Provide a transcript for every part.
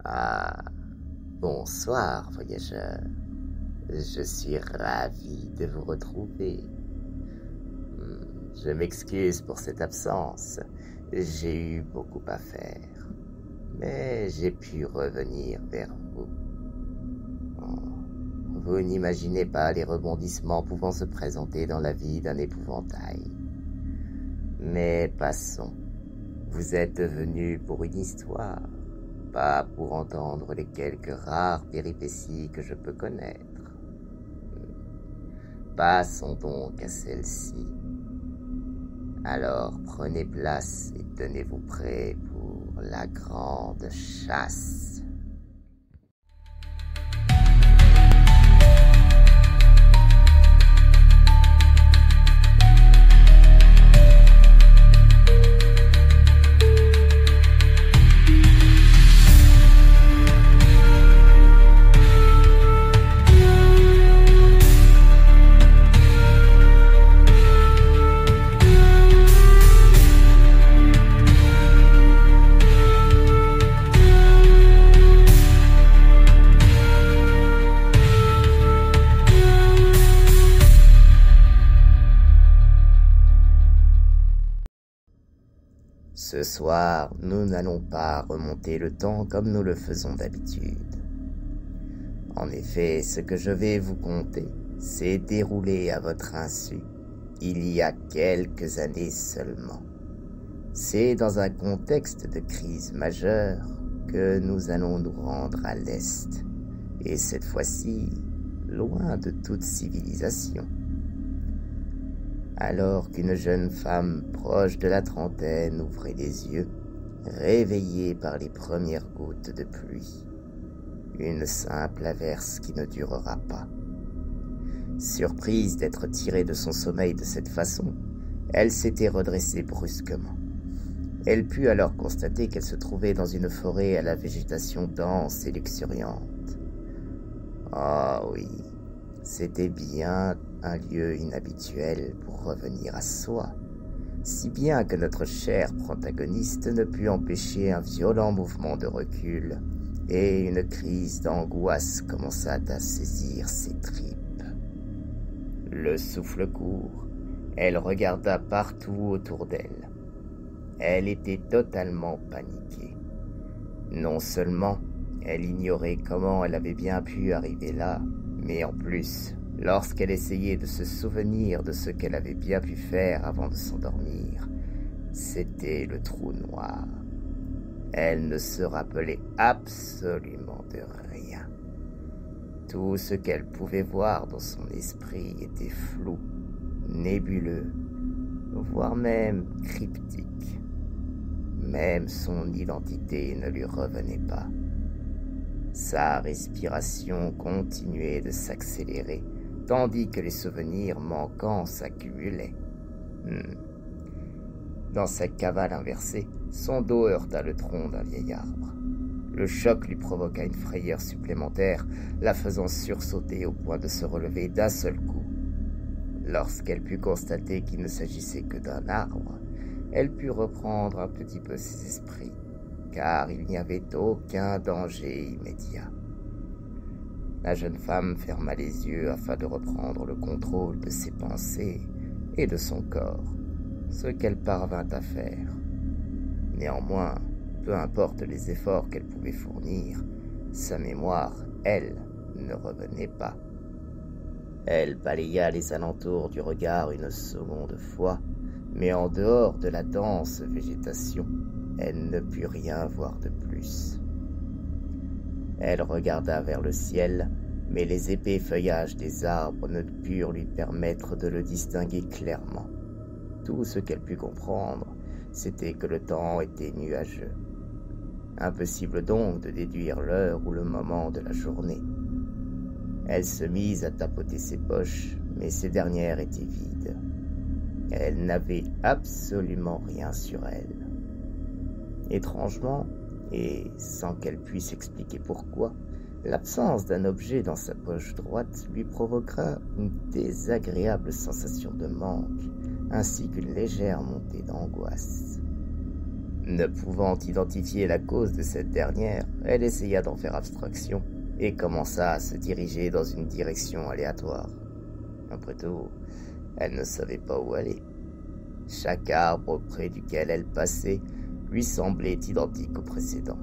Ah, bonsoir, voyageur. Je suis ravi de vous retrouver. Je m'excuse pour cette absence. J'ai eu beaucoup à faire. Mais j'ai pu revenir vers vous. Vous n'imaginez pas les rebondissements pouvant se présenter dans la vie d'un épouvantail. Mais passons. Vous êtes venu pour une histoire, pas pour entendre les quelques rares péripéties que je peux connaître. Passons donc à celle-ci. Alors prenez place et tenez-vous prêts pour la grande chasse. Ce soir, nous n'allons pas remonter le temps comme nous le faisons d'habitude. En effet, ce que je vais vous conter s'est déroulé à votre insu, il y a quelques années seulement. C'est dans un contexte de crise majeure que nous allons nous rendre à l'Est, et cette fois-ci, loin de toute civilisation. Alors qu'une jeune femme proche de la trentaine ouvrait les yeux, réveillée par les premières gouttes de pluie. Une simple averse qui ne durera pas. Surprise d'être tirée de son sommeil de cette façon, elle s'était redressée brusquement. Elle put alors constater qu'elle se trouvait dans une forêt à la végétation dense et luxuriante. Ah oui, c'était bien un lieu inhabituel pour revenir à soi, si bien que notre cher protagoniste ne put empêcher un violent mouvement de recul et une crise d'angoisse commença à saisir ses tripes. Le souffle court, elle regarda partout autour d'elle. Elle était totalement paniquée. Non seulement elle ignorait comment elle avait bien pu arriver là, mais en plus, lorsqu'elle essayait de se souvenir de ce qu'elle avait bien pu faire avant de s'endormir, c'était le trou noir. Elle ne se rappelait absolument de rien. Tout ce qu'elle pouvait voir dans son esprit était flou, nébuleux, voire même cryptique. Même son identité ne lui revenait pas. Sa respiration continuait de s'accélérer, tandis que les souvenirs manquants s'accumulaient. Dans sa cavale inversée, son dos heurta le tronc d'un vieil arbre. Le choc lui provoqua une frayeur supplémentaire, la faisant sursauter au point de se relever d'un seul coup. Lorsqu'elle put constater qu'il ne s'agissait que d'un arbre, elle put reprendre un petit peu ses esprits, car il n'y avait aucun danger immédiat. La jeune femme ferma les yeux afin de reprendre le contrôle de ses pensées et de son corps, ce qu'elle parvint à faire. Néanmoins, peu importe les efforts qu'elle pouvait fournir, sa mémoire, elle, ne revenait pas. Elle balaya les alentours du regard une seconde fois, mais en dehors de la dense végétation, elle ne put rien voir de plus. Elle regarda vers le ciel, mais les épais feuillages des arbres ne purent lui permettre de le distinguer clairement. Tout ce qu'elle put comprendre, c'était que le temps était nuageux. Impossible donc de déduire l'heure ou le moment de la journée. Elle se mit à tapoter ses poches, mais ces dernières étaient vides. Elle n'avait absolument rien sur elle. Étrangement, et sans qu'elle puisse expliquer pourquoi, l'absence d'un objet dans sa poche droite lui provoqua une désagréable sensation de manque, ainsi qu'une légère montée d'angoisse. Ne pouvant identifier la cause de cette dernière, elle essaya d'en faire abstraction et commença à se diriger dans une direction aléatoire. Après tout, elle ne savait pas où aller. Chaque arbre près duquel elle passait lui semblait identique au précédent.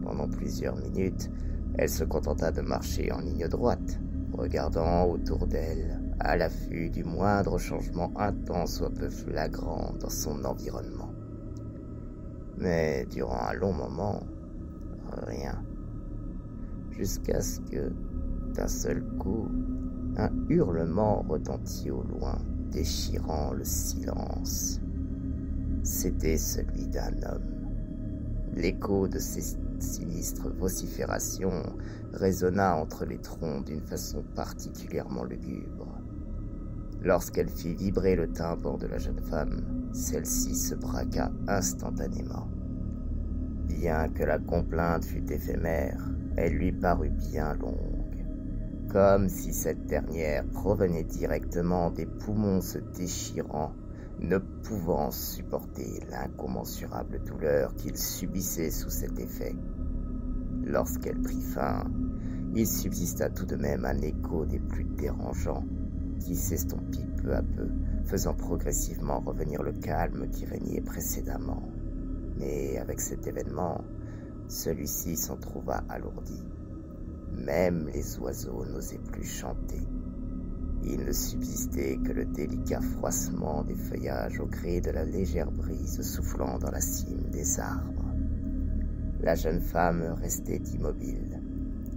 Pendant plusieurs minutes, elle se contenta de marcher en ligne droite, regardant autour d'elle, à l'affût du moindre changement un tant soit peu flagrant dans son environnement. Mais durant un long moment, rien. Jusqu'à ce que, d'un seul coup, un hurlement retentit au loin, déchirant le silence. C'était celui d'un homme. L'écho de ses sinistres vociférations résonna entre les troncs d'une façon particulièrement lugubre. Lorsqu'elle fit vibrer le tympan de la jeune femme, celle-ci se braqua instantanément. Bien que la complainte fût éphémère, elle lui parut bien longue, comme si cette dernière provenait directement des poumons se déchirant, ne pouvant supporter l'incommensurable douleur qu'il subissait sous cet effet. Lorsqu'elle prit fin, il subsista tout de même un écho des plus dérangeants, qui s'estompit peu à peu, faisant progressivement revenir le calme qui régnait précédemment. Mais avec cet événement, celui-ci s'en trouva alourdi. Même les oiseaux n'osaient plus chanter. Il ne subsistait que le délicat froissement des feuillages au gré de la légère brise soufflant dans la cime des arbres. La jeune femme restait immobile,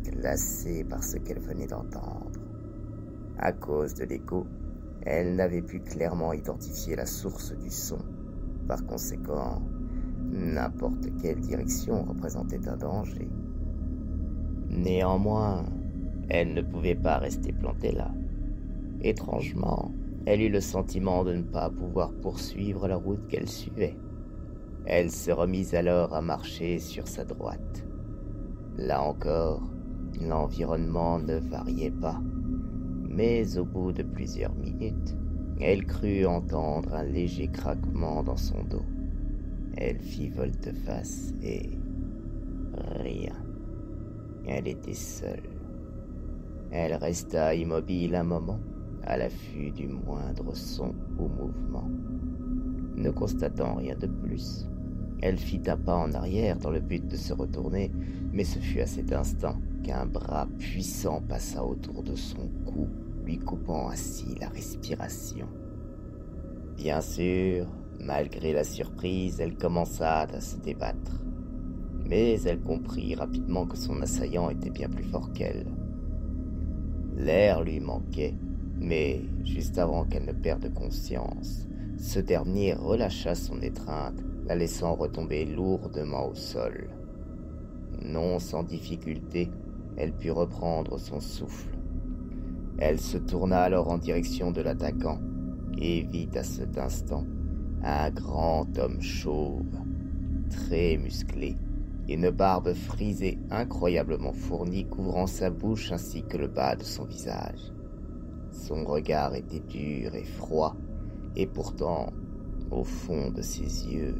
glacée par ce qu'elle venait d'entendre. À cause de l'écho, elle n'avait pu clairement identifier la source du son. Par conséquent, n'importe quelle direction représentait un danger. Néanmoins, elle ne pouvait pas rester plantée là. Étrangement, elle eut le sentiment de ne pas pouvoir poursuivre la route qu'elle suivait. Elle se remit alors à marcher sur sa droite. Là encore, l'environnement ne variait pas, mais au bout de plusieurs minutes, elle crut entendre un léger craquement dans son dos. Elle fit volte-face et rien. Elle était seule. Elle resta immobile un moment, à l'affût du moindre son ou mouvement. Ne constatant rien de plus, elle fit un pas en arrière dans le but de se retourner, mais ce fut à cet instant qu'un bras puissant passa autour de son cou, lui coupant ainsi la respiration. Bien sûr, malgré la surprise, elle commença à se débattre. Mais elle comprit rapidement que son assaillant était bien plus fort qu'elle. L'air lui manquait, mais juste avant qu'elle ne perde conscience, ce dernier relâcha son étreinte, la laissant retomber lourdement au sol. Non sans difficulté, elle put reprendre son souffle. Elle se tourna alors en direction de l'attaquant et vit à cet instant un grand homme chauve, très musclé, une barbe frisée incroyablement fournie couvrant sa bouche ainsi que le bas de son visage. Son regard était dur et froid, et pourtant, au fond de ses yeux,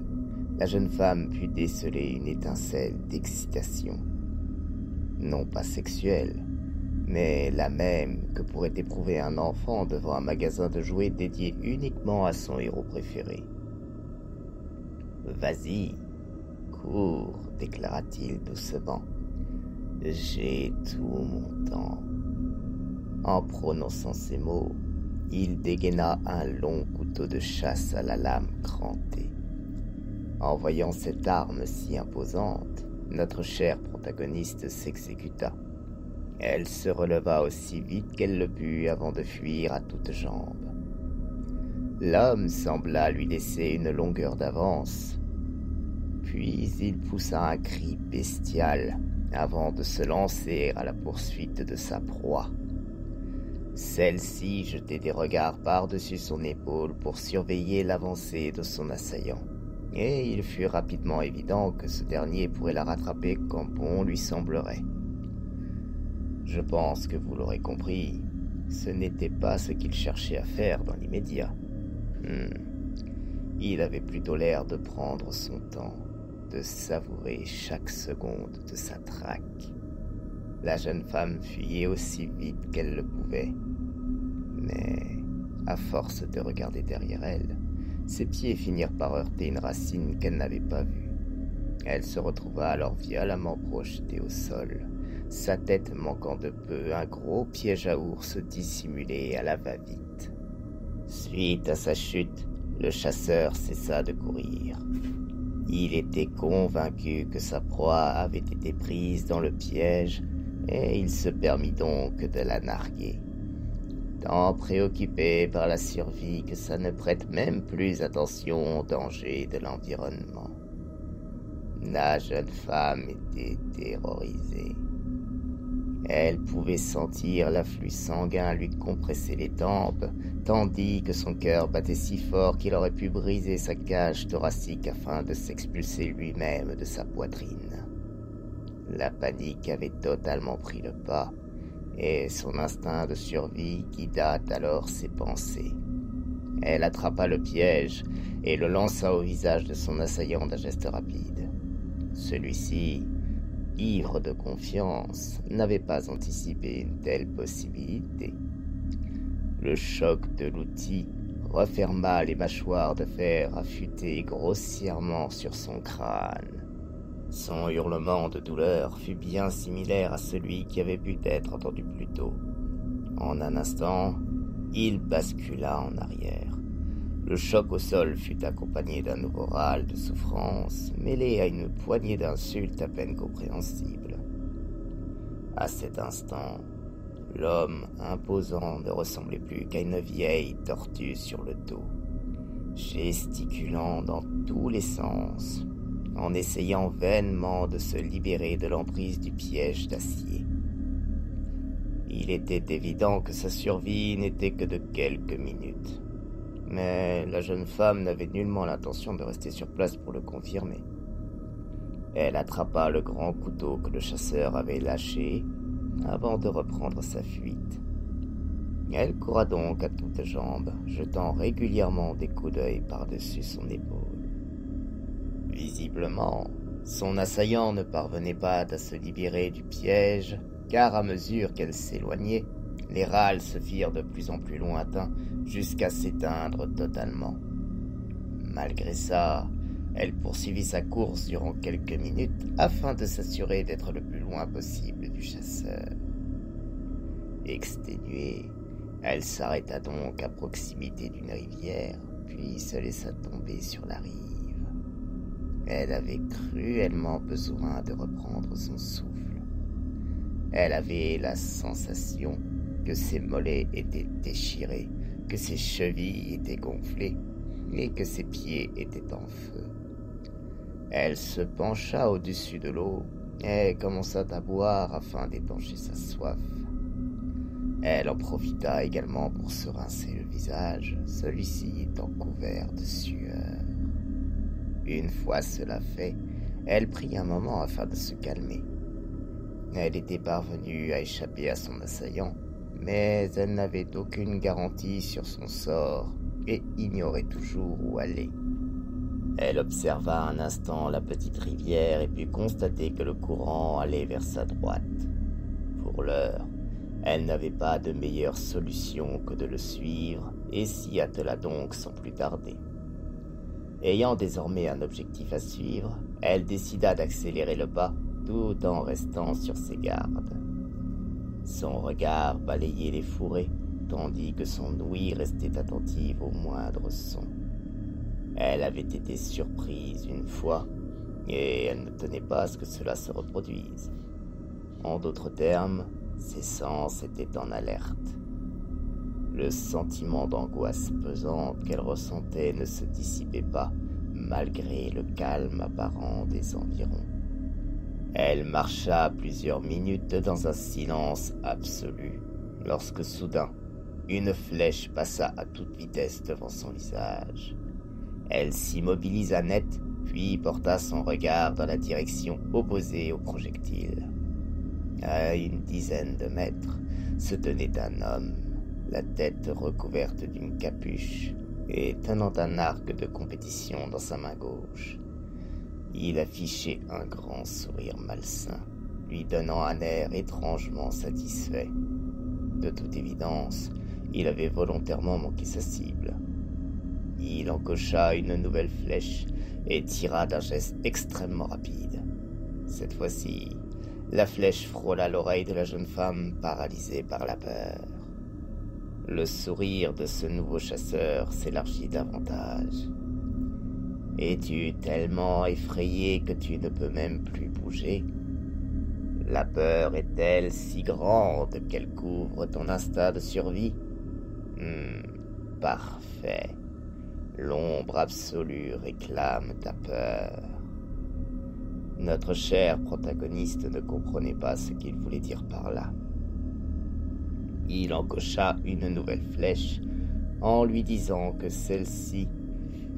la jeune femme put déceler une étincelle d'excitation. Non pas sexuelle, mais la même que pourrait éprouver un enfant devant un magasin de jouets dédié uniquement à son héros préféré. « Vas-y, cours, déclara-t-il doucement. J'ai tout mon temps. » En prononçant ces mots, il dégaina un long couteau de chasse à la lame crantée. En voyant cette arme si imposante, notre chère protagoniste s'exécuta. Elle se releva aussi vite qu'elle le put avant de fuir à toutes jambes. L'homme sembla lui laisser une longueur d'avance, puis il poussa un cri bestial avant de se lancer à la poursuite de sa proie. Celle-ci jetait des regards par-dessus son épaule pour surveiller l'avancée de son assaillant, et il fut rapidement évident que ce dernier pourrait la rattraper quand bon lui semblerait. Je pense que vous l'aurez compris, ce n'était pas ce qu'il cherchait à faire dans l'immédiat. Il avait plutôt l'air de prendre son temps. de savourer chaque seconde de sa traque. La jeune femme fuyait aussi vite qu'elle le pouvait. Mais, à force de regarder derrière elle, ses pieds finirent par heurter une racine qu'elle n'avait pas vue. Elle se retrouva alors violemment projetée au sol, sa tête manquant de peu un gros piège à ours dissimulé à la va-vite. Suite à sa chute, le chasseur cessa de courir. Il était convaincu que sa proie avait été prise dans le piège et il se permit donc de la narguer. Tant préoccupé par la survie que ça ne prête même plus attention aux dangers de l'environnement. La jeune femme était terrorisée. Elle pouvait sentir l'afflux sanguin lui compresser les tempes, tandis que son cœur battait si fort qu'il aurait pu briser sa cage thoracique afin de s'expulser lui-même de sa poitrine. La panique avait totalement pris le pas, et son instinct de survie guida alors ses pensées. Elle attrapa le piège et le lança au visage de son assaillant d'un geste rapide. Celui-ci, ivre de confiance, n'avait pas anticipé une telle possibilité. Le choc de l'outil referma les mâchoires de fer affûtées grossièrement sur son crâne. Son hurlement de douleur fut bien similaire à celui qui avait pu être entendu plus tôt. En un instant, il bascula en arrière. Le choc au sol fut accompagné d'un nouveau râle de souffrance, mêlé à une poignée d'insultes à peine compréhensibles. À cet instant, l'homme imposant ne ressemblait plus qu'à une vieille tortue sur le dos, gesticulant dans tous les sens, en essayant vainement de se libérer de l'emprise du piège d'acier. Il était évident que sa survie n'était que de quelques minutes. Mais la jeune femme n'avait nullement l'intention de rester sur place pour le confirmer. Elle attrapa le grand couteau que le chasseur avait lâché avant de reprendre sa fuite. Elle coura donc à toutes jambes, jetant régulièrement des coups d'œil par-dessus son épaule. Visiblement, son assaillant ne parvenait pas à se libérer du piège, car à mesure qu'elle s'éloignait, les râles se firent de plus en plus lointains jusqu'à s'éteindre totalement. Malgré ça, elle poursuivit sa course durant quelques minutes afin de s'assurer d'être le plus loin possible du chasseur. Exténuée, elle s'arrêta donc à proximité d'une rivière, puis se laissa tomber sur la rive. Elle avait cruellement besoin de reprendre son souffle. Elle avait la sensation que ses mollets étaient déchirés, que ses chevilles étaient gonflées et que ses pieds étaient en feu. Elle se pencha au-dessus de l'eau et commença à boire afin d'étancher sa soif. Elle en profita également pour se rincer le visage, celui-ci étant couvert de sueur. Une fois cela fait, elle prit un moment afin de se calmer. Elle était parvenue à échapper à son assaillant, mais elle n'avait aucune garantie sur son sort et ignorait toujours où aller. Elle observa un instant la petite rivière et put constater que le courant allait vers sa droite. Pour l'heure, elle n'avait pas de meilleure solution que de le suivre et s'y attela donc sans plus tarder. Ayant désormais un objectif à suivre, elle décida d'accélérer le pas tout en restant sur ses gardes. Son regard balayait les fourrés, tandis que son ouïe restait attentive au moindre son. Elle avait été surprise une fois, et elle ne tenait pas à ce que cela se reproduise. En d'autres termes, ses sens étaient en alerte. Le sentiment d'angoisse pesante qu'elle ressentait ne se dissipait pas, malgré le calme apparent des environs. Elle marcha plusieurs minutes dans un silence absolu, lorsque soudain, une flèche passa à toute vitesse devant son visage. Elle s'immobilisa net, puis porta son regard dans la direction opposée au projectile. À une dizaine de mètres se tenait un homme, la tête recouverte d'une capuche et tenant un arc de compétition dans sa main gauche. Il affichait un grand sourire malsain, lui donnant un air étrangement satisfait. De toute évidence, il avait volontairement manqué sa cible. Il encocha une nouvelle flèche et tira d'un geste extrêmement rapide. Cette fois-ci, la flèche frôla l'oreille de la jeune femme paralysée par la peur. Le sourire de ce nouveau chasseur s'élargit davantage. « Es-tu tellement effrayé que tu ne peux même plus bouger ? La peur est-elle si grande qu'elle couvre ton instinct de survie ? Parfait. L'ombre absolue réclame ta peur. » Notre cher protagoniste ne comprenait pas ce qu'il voulait dire par là. Il encocha une nouvelle flèche en lui disant que celle-ci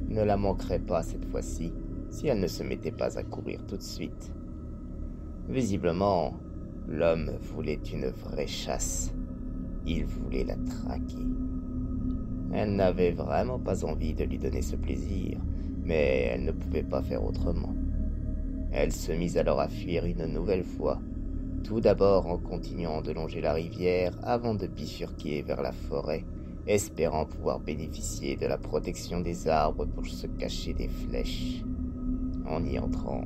ne la manquerait pas cette fois-ci si elle ne se mettait pas à courir tout de suite. Visiblement, l'homme voulait une vraie chasse. Il voulait la traquer. Elle n'avait vraiment pas envie de lui donner ce plaisir, mais elle ne pouvait pas faire autrement. Elle se mit alors à fuir une nouvelle fois, tout d'abord en continuant de longer la rivière avant de bifurquer vers la forêt, espérant pouvoir bénéficier de la protection des arbres pour se cacher des flèches. En y entrant,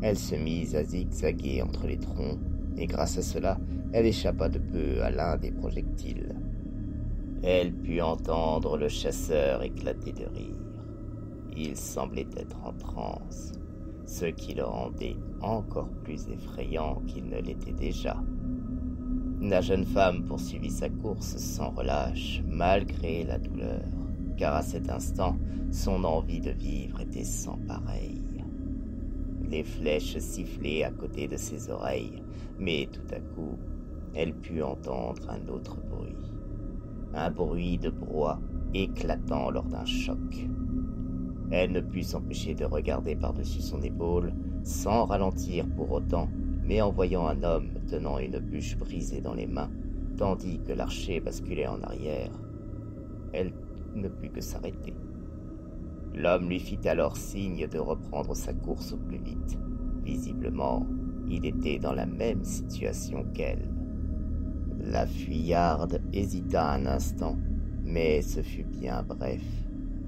elle se mit à zigzaguer entre les troncs, et grâce à cela, elle échappa de peu à l'un des projectiles. Elle put entendre le chasseur éclater de rire. Il semblait être en transe, ce qui le rendait encore plus effrayant qu'il ne l'était déjà. La jeune femme poursuivit sa course sans relâche, malgré la douleur, car à cet instant, son envie de vivre était sans pareil. Les flèches sifflaient à côté de ses oreilles, mais tout à coup, elle put entendre un autre bruit. Un bruit de brouhaha éclatant lors d'un choc. Elle ne put s'empêcher de regarder par-dessus son épaule, sans ralentir pour autant, mais en voyant un homme tenant une bûche brisée dans les mains, tandis que l'archer basculait en arrière. Elle ne put que s'arrêter. L'homme lui fit alors signe de reprendre sa course au plus vite. Visiblement, il était dans la même situation qu'elle. La fuyarde hésita un instant, mais ce fut bien bref,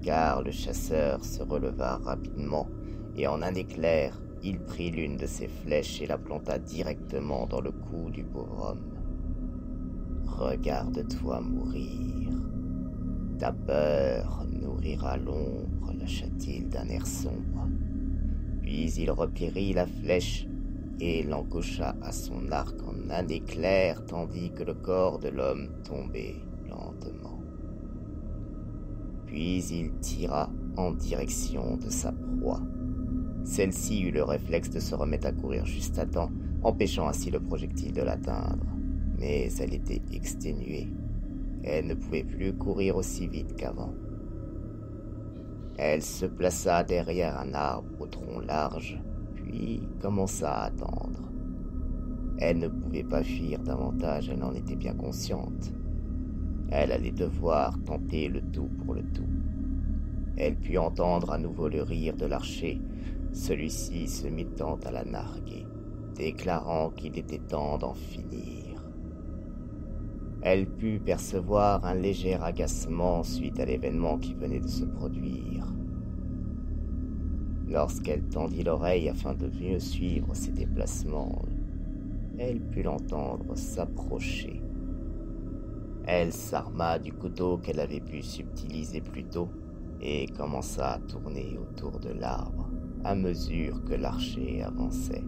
car le chasseur se releva rapidement, et en un éclair, il prit l'une de ses flèches et la planta directement dans le cou du pauvre homme. « Regarde-toi mourir. Ta peur nourrira l'ombre, lâcha-t-il d'un air sombre. Puis il repérit la flèche et l'encocha à son arc en un éclair, tandis que le corps de l'homme tombait lentement. Puis il tira en direction de sa proie. Celle-ci eut le réflexe de se remettre à courir juste à temps, empêchant ainsi le projectile de l'atteindre. Mais elle était exténuée. Elle ne pouvait plus courir aussi vite qu'avant. Elle se plaça derrière un arbre au tronc large, puis commença à attendre. Elle ne pouvait pas fuir davantage, elle en était bien consciente. Elle allait devoir tenter le tout pour le tout. Elle put entendre à nouveau le rire de l'archer, celui-ci se mettant à la narguer, déclarant qu'il était temps d'en finir. Elle put percevoir un léger agacement suite à l'événement qui venait de se produire. Lorsqu'elle tendit l'oreille afin de mieux suivre ses déplacements, elle put l'entendre s'approcher. Elle s'arma du couteau qu'elle avait pu subtiliser plus tôt et commença à tourner autour de l'arbre à mesure que l'archer avançait.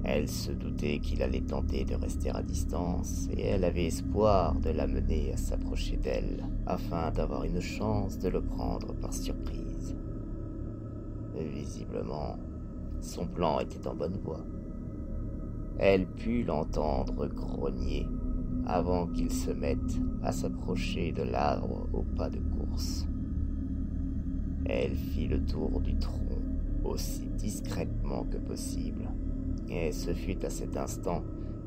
Elle se doutait qu'il allait tenter de rester à distance et elle avait espoir de l'amener à s'approcher d'elle afin d'avoir une chance de le prendre par surprise. Visiblement, son plan était en bonne voie. Elle put l'entendre grogner avant qu'il se mette à s'approcher de l'arbre au pas de course. Elle fit le tour du tronc aussi discrètement que possible, et ce fut à cet instant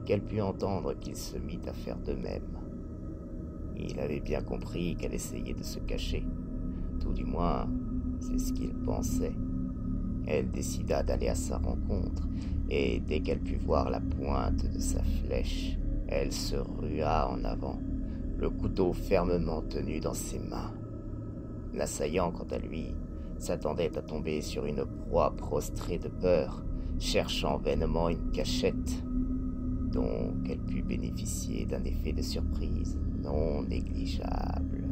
qu'elle put entendre qu'il se mit à faire de même. Il avait bien compris qu'elle essayait de se cacher, tout du moins c'est ce qu'il pensait. Elle décida d'aller à sa rencontre, et dès qu'elle put voir la pointe de sa flèche, elle se rua en avant, le couteau fermement tenu dans ses mains. L'assaillant, quant à lui, s'attendait à tomber sur une proie prostrée de peur, cherchant vainement une cachette. Donc elle put bénéficier d'un effet de surprise non négligeable.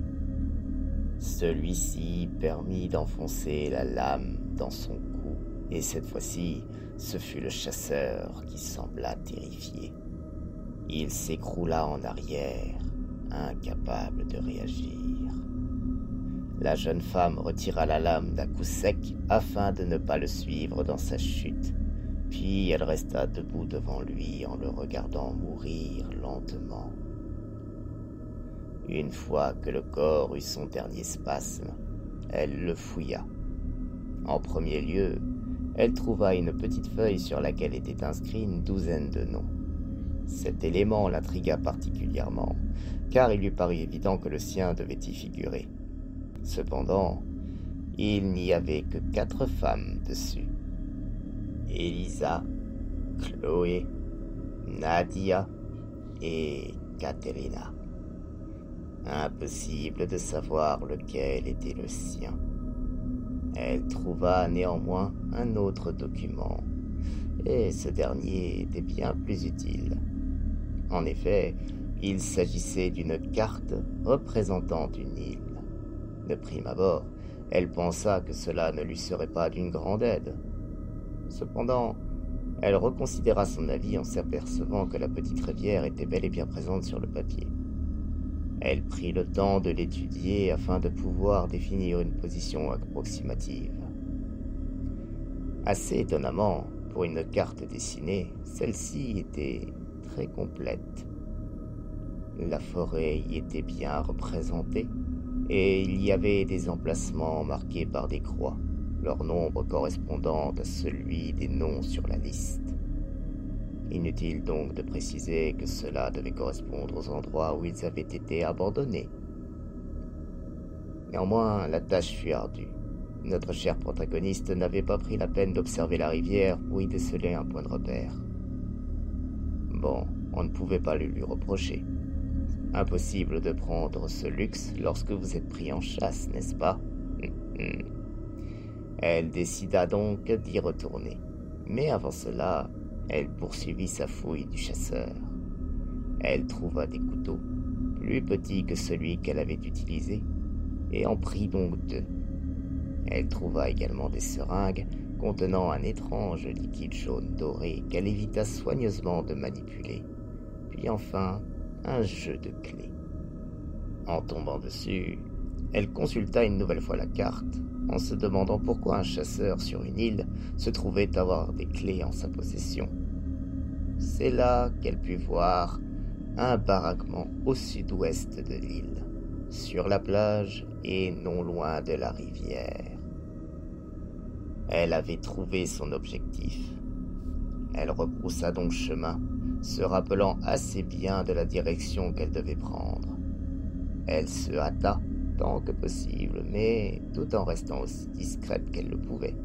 Celui-ci permit d'enfoncer la lame dans son cou, et cette fois-ci, ce fut le chasseur qui sembla terrifié. Il s'écroula en arrière, incapable de réagir. La jeune femme retira la lame d'un coup sec afin de ne pas le suivre dans sa chute, puis elle resta debout devant lui en le regardant mourir lentement. Une fois que le corps eut son dernier spasme, elle le fouilla. En premier lieu, elle trouva une petite feuille sur laquelle était inscrit une douzaine de noms. Cet élément l'intrigua particulièrement, car il lui parut évident que le sien devait y figurer. Cependant, il n'y avait que 4 femmes dessus. Elisa, Chloé, Nadia et Katerina. Impossible de savoir lequel était le sien. Elle trouva néanmoins un autre document, et ce dernier était bien plus utile. En effet, il s'agissait d'une carte représentant une île. De prime abord, elle pensa que cela ne lui serait pas d'une grande aide. Cependant, elle reconsidéra son avis en s'apercevant que la petite rivière était bel et bien présente sur le papier. Elle prit le temps de l'étudier afin de pouvoir définir une position approximative. Assez étonnamment, pour une carte dessinée, celle-ci était très complète. La forêt y était bien représentée, et il y avait des emplacements marqués par des croix, leur nombre correspondant à celui des noms sur la liste. Inutile donc de préciser que cela devait correspondre aux endroits où ils avaient été abandonnés. Néanmoins, la tâche fut ardue. Notre cher protagoniste n'avait pas pris la peine d'observer la rivière pour y déceler un point de repère. Bon, on ne pouvait pas le lui reprocher. Impossible de prendre ce luxe lorsque vous êtes pris en chasse, n'est-ce pas? Elle décida donc d'y retourner. Mais avant cela, elle poursuivit sa fouille du chasseur. Elle trouva des couteaux, plus petits que celui qu'elle avait utilisé, et en prit donc 2. Elle trouva également des seringues contenant un étrange liquide jaune doré qu'elle évita soigneusement de manipuler, puis enfin un jeu de clés. En tombant dessus, elle consulta une nouvelle fois la carte, en se demandant pourquoi un chasseur sur une île se trouvait avoir des clés en sa possession. C'est là qu'elle put voir un baraquement au sud-ouest de l'île, sur la plage et non loin de la rivière. Elle avait trouvé son objectif. Elle rebroussa donc chemin, se rappelant assez bien de la direction qu'elle devait prendre. Elle se hâta tant que possible, mais tout en restant aussi discrète qu'elle le pouvait.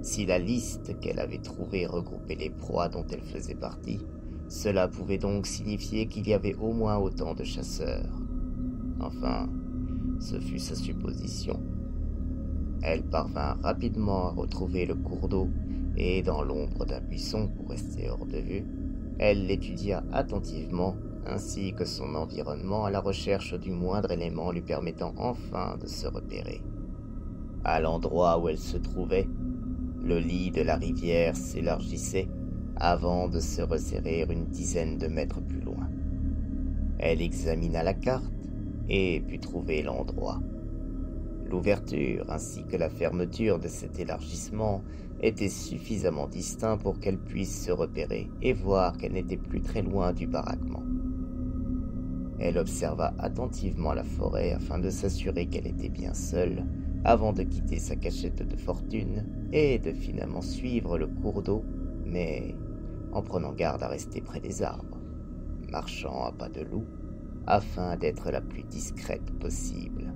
Si la liste qu'elle avait trouvée regroupait les proies dont elle faisait partie, cela pouvait donc signifier qu'il y avait au moins autant de chasseurs. Enfin, ce fut sa supposition. Elle parvint rapidement à retrouver le cours d'eau, et dans l'ombre d'un buisson pour rester hors de vue, elle l'étudia attentivement, ainsi que son environnement à la recherche du moindre élément lui permettant enfin de se repérer. À l'endroit où elle se trouvait, le lit de la rivière s'élargissait avant de se resserrer une dizaine de mètres plus loin. Elle examina la carte et put trouver l'endroit. L'ouverture ainsi que la fermeture de cet élargissement étaient suffisamment distincts pour qu'elle puisse se repérer et voir qu'elle n'était plus très loin du baraquement. Elle observa attentivement la forêt afin de s'assurer qu'elle était bien seule avant de quitter sa cachette de fortune et de finalement suivre le cours d'eau, mais en prenant garde à rester près des arbres, marchant à pas de loup afin d'être la plus discrète possible.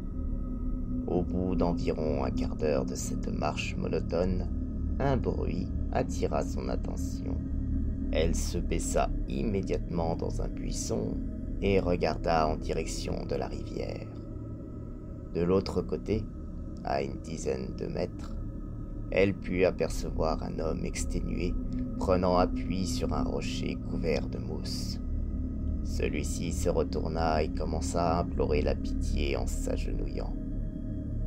Au bout d'environ un quart d'heure de cette marche monotone, un bruit attira son attention. Elle se baissa immédiatement dans un buisson et regarda en direction de la rivière. De l'autre côté, à une dizaine de mètres, elle put apercevoir un homme exténué prenant appui sur un rocher couvert de mousse. Celui-ci se retourna et commença à implorer la pitié en s'agenouillant.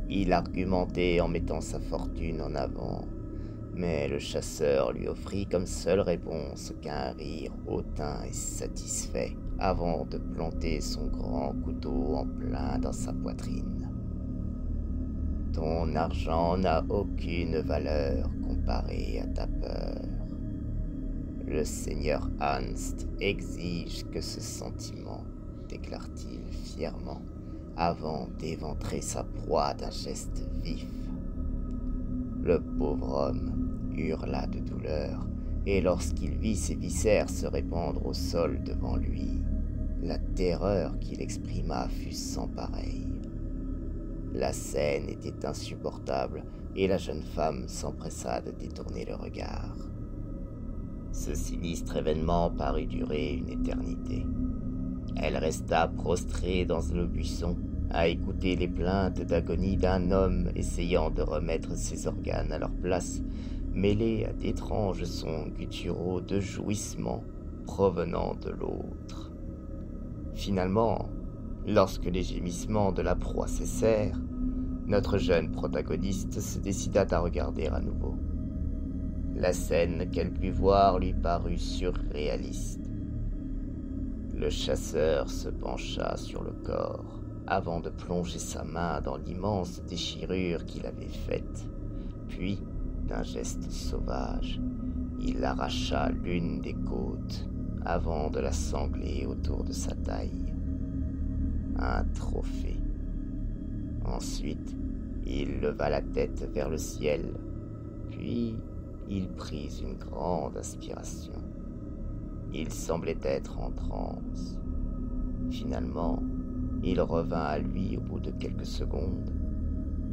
Il argumentait en mettant sa fortune en avant, mais le chasseur lui offrit comme seule réponse qu'un rire hautain et satisfait avant de planter son grand couteau en plein dans sa poitrine. « Ton argent n'a aucune valeur comparé à ta peur. Le seigneur Hanst exige que ce sentiment, déclare-t-il fièrement, avant d'éventrer sa proie d'un geste vif. » Le pauvre homme hurla de douleur, et lorsqu'il vit ses viscères se répandre au sol devant lui, la terreur qu'il exprima fut sans pareille. La scène était insupportable, et la jeune femme s'empressa de détourner le regard. Ce sinistre événement parut durer une éternité. Elle resta prostrée dans le buisson, à écouter les plaintes d'agonie d'un homme essayant de remettre ses organes à leur place, mêlés à d'étranges sons gutturaux de jouissement provenant de l'autre. Finalement, lorsque les gémissements de la proie cessèrent, notre jeune protagoniste se décida à regarder à nouveau. La scène qu'elle put voir lui parut surréaliste. Le chasseur se pencha sur le corps avant de plonger sa main dans l'immense déchirure qu'il avait faite. Puis, d'un geste sauvage, il arracha l'une des côtes avant de la sangler autour de sa taille. Un trophée. Ensuite, il leva la tête vers le ciel, puis il prit une grande inspiration. Il semblait être en transe. Finalement, il revint à lui au bout de quelques secondes,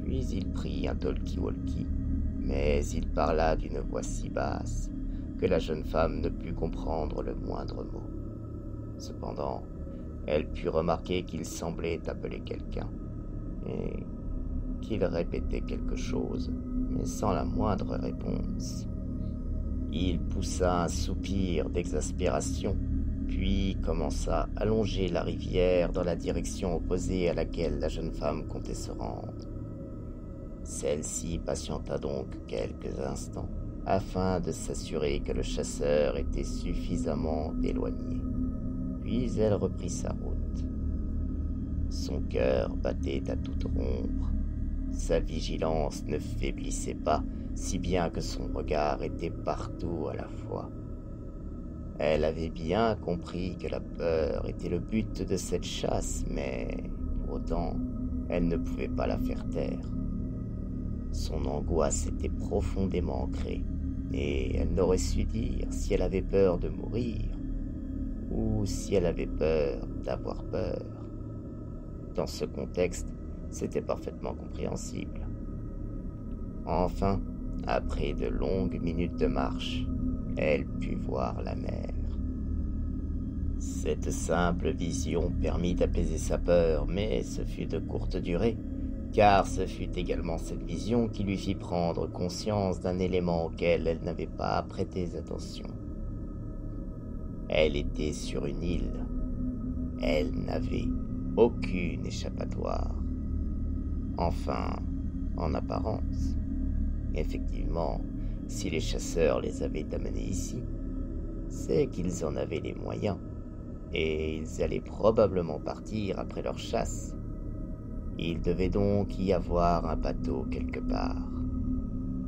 puis il prit un talkie-walkie, mais il parla d'une voix si basse que la jeune femme ne put comprendre le moindre mot. Cependant, elle put remarquer qu'il semblait appeler quelqu'un, et qu'il répétait quelque chose, mais sans la moindre réponse. Il poussa un soupir d'exaspération, puis commença à longer la rivière dans la direction opposée à laquelle la jeune femme comptait se rendre. Celle-ci patienta donc quelques instants, afin de s'assurer que le chasseur était suffisamment éloigné. Puis elle reprit sa route. Son cœur battait à toute rompre. Sa vigilance ne faiblissait pas, si bien que son regard était partout à la fois. Elle avait bien compris que la peur était le but de cette chasse, mais pour autant, elle ne pouvait pas la faire taire. Son angoisse était profondément ancrée, et elle n'aurait su dire si elle avait peur de mourir ou si elle avait peur d'avoir peur. Dans ce contexte, c'était parfaitement compréhensible. Enfin, après de longues minutes de marche, elle put voir la mer. Cette simple vision permit d'apaiser sa peur, mais ce fut de courte durée, car ce fut également cette vision qui lui fit prendre conscience d'un élément auquel elle n'avait pas prêté attention. Elle était sur une île. Elle n'avait aucune échappatoire. Enfin, en apparence. Effectivement, si les chasseurs les avaient amenés ici, c'est qu'ils en avaient les moyens, et ils allaient probablement partir après leur chasse. Il devait donc y avoir un bateau quelque part.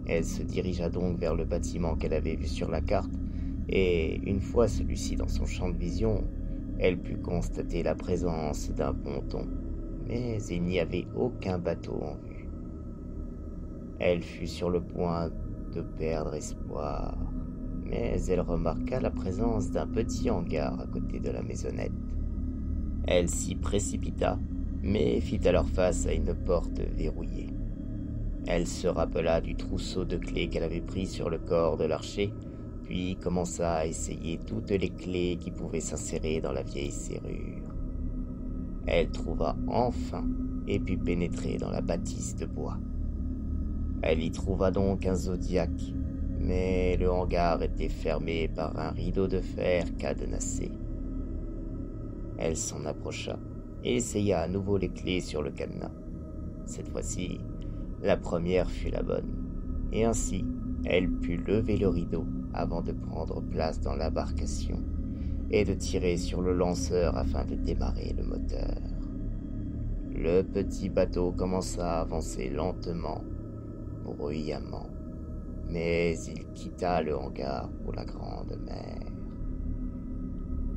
Elle se dirigea donc vers le bâtiment qu'elle avait vu sur la carte, et une fois celui-ci dans son champ de vision, elle put constater la présence d'un ponton, mais il n'y avait aucun bateau en vue. Elle fut sur le point de perdre espoir, mais elle remarqua la présence d'un petit hangar à côté de la maisonnette. Elle s'y précipita, mais fit alors face à une porte verrouillée. Elle se rappela du trousseau de clés qu'elle avait pris sur le corps de l'archer, puis commença à essayer toutes les clés qui pouvaient s'insérer dans la vieille serrure. Elle trouva enfin et put pénétrer dans la bâtisse de bois. Elle y trouva donc un zodiaque, mais le hangar était fermé par un rideau de fer cadenassé. Elle s'en approcha et essaya à nouveau les clés sur le cadenas. Cette fois-ci, la première fut la bonne, et ainsi elle put lever le rideau avant de prendre place dans l'embarcation et de tirer sur le lanceur afin de démarrer le moteur. Le petit bateau commença à avancer lentement, bruyamment, mais il quitta le hangar pour la grande mer.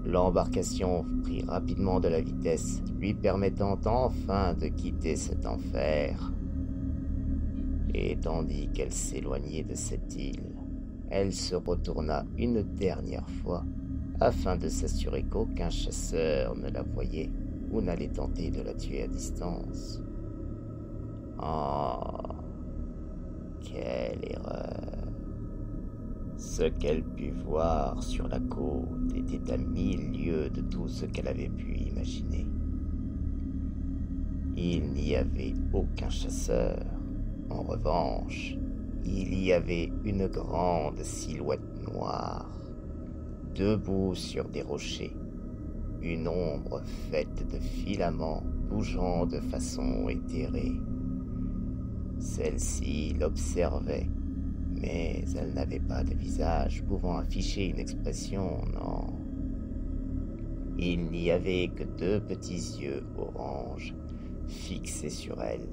L'embarcation prit rapidement de la vitesse, lui permettant enfin de quitter cet enfer. Et tandis qu'elle s'éloignait de cette île, elle se retourna une dernière fois afin de s'assurer qu'aucun chasseur ne la voyait ou n'allait tenter de la tuer à distance. Oh, quelle erreur! Ce qu'elle put voir sur la côte était à 1000 lieues de tout ce qu'elle avait pu imaginer. Il n'y avait aucun chasseur. En revanche, il y avait une grande silhouette noire, debout sur des rochers, une ombre faite de filaments bougeant de façon éthérée. Celle-ci l'observait, mais elle n'avait pas de visage pouvant afficher une expression, non. Il n'y avait que 2 petits yeux orange fixés sur elle.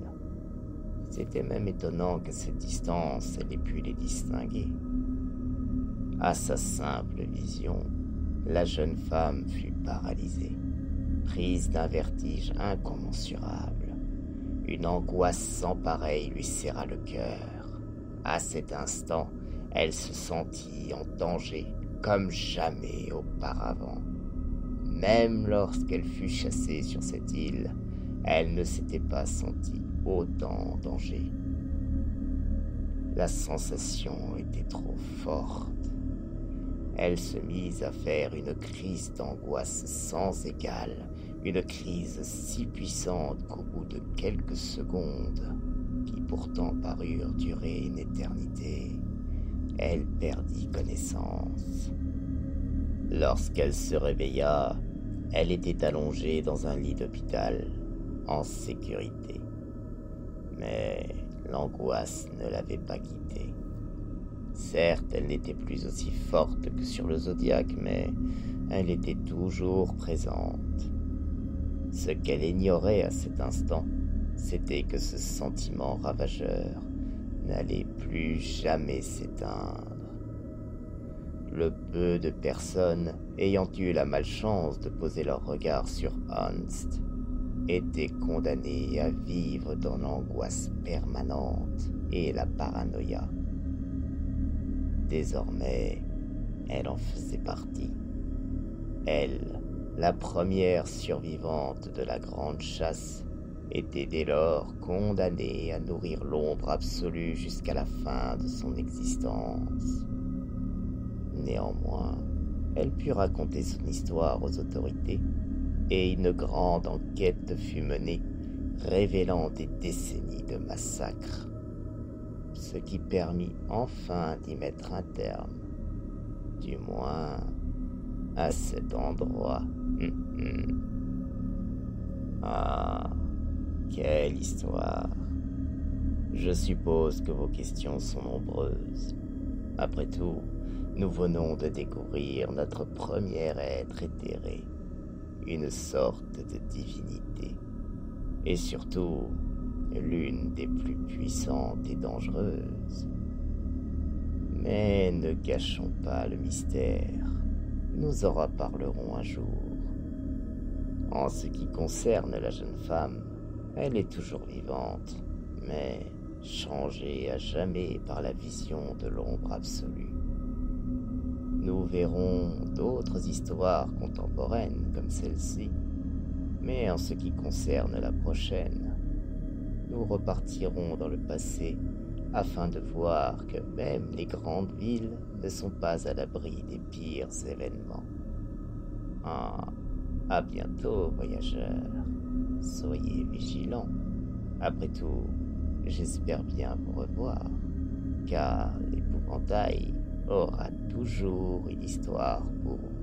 C'était même étonnant qu'à cette distance, elle ait pu les distinguer. À sa simple vision, la jeune femme fut paralysée, prise d'un vertige incommensurable. Une angoisse sans pareille lui serra le cœur. À cet instant, elle se sentit en danger comme jamais auparavant. Même lorsqu'elle fut chassée sur cette île, elle ne s'était pas sentie autant en danger. La sensation était trop forte. Elle se mit à faire une crise d'angoisse sans égale, une crise si puissante qu'au bout de quelques secondes, qui pourtant parurent durer une éternité, elle perdit connaissance. Lorsqu'elle se réveilla, elle était allongée dans un lit d'hôpital, en sécurité. Mais l'angoisse ne l'avait pas quittée. Certes, elle n'était plus aussi forte que sur le zodiaque, mais elle était toujours présente. Ce qu'elle ignorait à cet instant, c'était que ce sentiment ravageur n'allait plus jamais s'éteindre. Le peu de personnes ayant eu la malchance de poser leur regard sur Ernst étaient condamnées à vivre dans l'angoisse permanente et la paranoïa. Désormais, elle en faisait partie. Elle, la première survivante de la grande chasse, était dès lors condamnée à nourrir l'ombre absolue jusqu'à la fin de son existence. Néanmoins, elle put raconter son histoire aux autorités et une grande enquête fut menée, révélant des décennies de massacres, ce qui permit enfin d'y mettre un terme, du moins à cet endroit. Ah, quelle histoire! Je suppose que vos questions sont nombreuses. Après tout, nous venons de découvrir notre premier être éthéré, une sorte de divinité, et surtout l'une des plus puissantes et dangereuses. Mais ne gâchons pas le mystère, nous en reparlerons un jour. En ce qui concerne la jeune femme, elle est toujours vivante, mais changée à jamais par la vision de l'ombre absolue. Nous verrons d'autres histoires contemporaines comme celle-ci, mais en ce qui concerne la prochaine, nous repartirons dans le passé afin de voir que même les grandes villes ne sont pas à l'abri des pires événements. Ah, à bientôt, voyageurs. Soyez vigilants. Après tout, j'espère bien vous revoir, car l'épouvantail aura toujours une histoire pour vous.